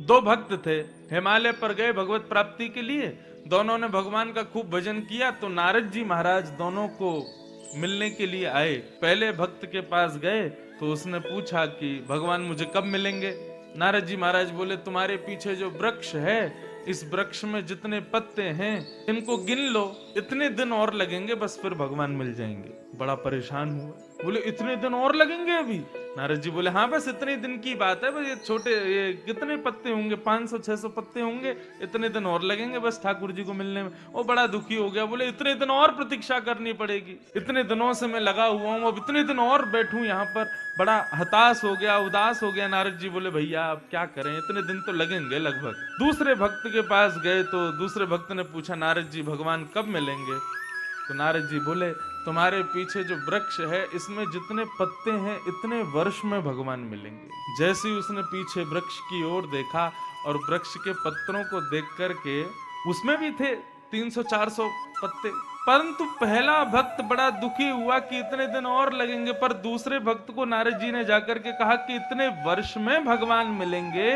दो भक्त थे, हिमालय पर गए भगवत प्राप्ति के लिए। दोनों ने भगवान का खूब भजन किया, तो नारद जी महाराज दोनों को मिलने के लिए आए। पहले भक्त के पास गए तो उसने पूछा कि भगवान मुझे कब मिलेंगे। नारद जी महाराज बोले, तुम्हारे पीछे जो वृक्ष है, इस वृक्ष में जितने पत्ते हैं इनको गिन लो, इतने दिन और लगेंगे, बस फिर भगवान मिल जाएंगे। बड़ा परेशान हुआ, बोले इतने दिन और लगेंगे अभी? नारद जी बोले, हाँ बस इतने दिन की बात है, बस ये छोटे, ये कितने पत्ते होंगे, 500-600 पत्ते होंगे, इतने दिन और लगेंगे बस ठाकुर जी को मिलने में। वो बड़ा दुखी हो गया, बोले इतने दिन और प्रतीक्षा करनी पड़ेगी, इतने दिनों से मैं लगा हुआ हूँ, अब इतने दिन और बैठूं यहाँ पर। बड़ा हताश हो गया, उदास हो गया। नारद जी बोले, भैया आप क्या करें, इतने दिन तो लगेंगे लगभग। दूसरे भक्त के पास गए तो दूसरे भक्त ने पूछा, नारद जी भगवान कब मिलेंगे? तो नारद जी बोले, तुम्हारे पीछे जो वृक्ष है, इसमें जितने पत्ते हैं इतने वर्ष में भगवान मिलेंगे। जैसे ही उसने पीछे वृक्ष की ओर देखा और वृक्ष के पत्तों को देख करके, उसमें भी थे 300-400 पत्ते, परंतु पहला भक्त बड़ा दुखी हुआ कि इतने दिन और लगेंगे। पर दूसरे भक्त को नारद जी ने जाकर के कहा कि इतने वर्ष में भगवान मिलेंगे,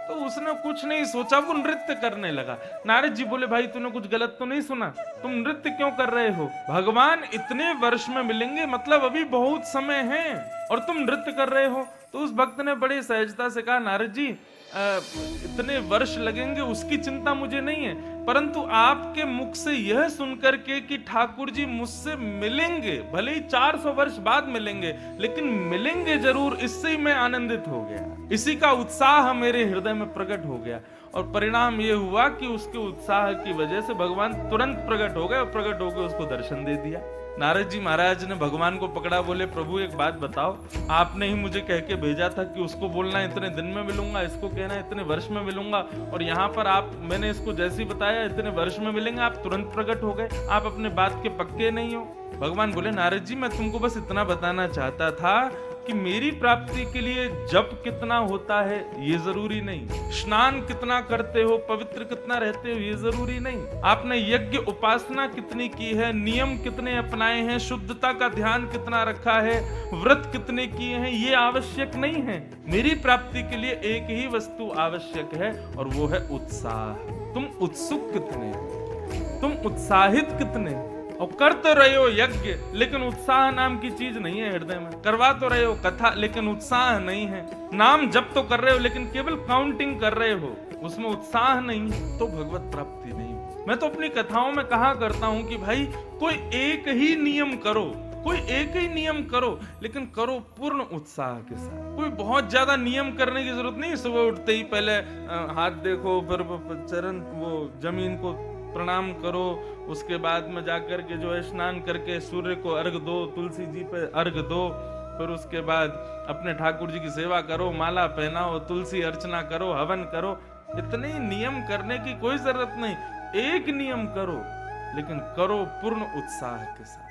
तो उसने कुछ नहीं सोचा, वो नृत्य करने लगा। नारद जी बोले, भाई तूने कुछ गलत तो नहीं सुना, तुम नृत्य क्यों कर रहे हो? भगवान इतने वर्ष में मिलेंगे, मतलब अभी बहुत समय है, और तुम नृत्य कर रहे हो। तो उस भक्त ने बड़ी सहजता से कहा, नारद जी इतने वर्ष लगेंगे उसकी चिंता मुझे नहीं है, परंतु आपके मुख से यह सुनकर के कि ठाकुर जी मुझसे मिलेंगे, भले ही 400 वर्ष बाद मिलेंगे, लेकिन मिलेंगे जरूर, इससे ही मैं आनंदित हो गया। इसी का उत्साह मेरे हृदय में प्रकट हो गया, और परिणाम यह हुआ कि उसके उत्साह की वजह से भगवान तुरंत प्रकट हो गए, और प्रकट होकर उसको दर्शन दे दिया। नारद जी महाराज ने भगवान को पकड़ा, बोले, प्रभु एक बात बताओ, आपने ही मुझे कह के भेजा था कि उसको बोलना इतने दिन में मिलूंगा, इसको कहना इतने वर्ष में मिलूंगा, और यहाँ पर मैंने इसको जैसे ही बताया इतने वर्ष में मिलेंगे, आप तुरंत प्रकट हो गए, आप अपने बात के पक्के नहीं हो। भगवान बोले, नारद जी मैं तुमको बस इतना बताना चाहता था कि मेरी प्राप्ति के लिए जप कितना होता है ये जरूरी नहीं, स्नान कितना करते हो, पवित्र कितना रहते हो ये जरूरी नहीं, आपने यज्ञ उपासना कितनी की है, नियम कितने अपनाए हैं, शुद्धता का ध्यान कितना रखा है, व्रत कितने किए हैं, ये आवश्यक नहीं है। मेरी प्राप्ति के लिए एक ही वस्तु आवश्यक है, और वो है उत्साह। तुम उत्सुक कितने हो, तुम उत्साहित कितने हो? और कर तो रहे हो यज्ञ, लेकिन उत्साह नाम की चीज नहीं है हृदय में। करवा तो रहे हो कथा, लेकिन उत्साह नहीं है। नाम जप तो कर रहे हो, लेकिन केवल काउंटिंग कर रहे हो, उसमें उत्साह नहीं है, तो भगवत प्राप्ति नहीं। मैं तो अपनी कथाओं में कहा करता हूं कि भाई कोई एक ही नियम करो, कोई एक ही नियम करो, लेकिन करो पूर्ण उत्साह के साथ। कोई बहुत ज्यादा नियम करने की जरूरत नहीं। सुबह उठते ही पहले हाथ देखो, फिर चरण, वो जमीन को प्रणाम करो, उसके बाद में जाकर के जो है स्नान करके सूर्य को अर्घ दो, तुलसी जी पे अर्घ दो, फिर उसके बाद अपने ठाकुर जी की सेवा करो, माला पहनाओ, तुलसी अर्चना करो, हवन करो। इतने नियम करने की कोई जरूरत नहीं, एक नियम करो, लेकिन करो पूर्ण उत्साह के साथ।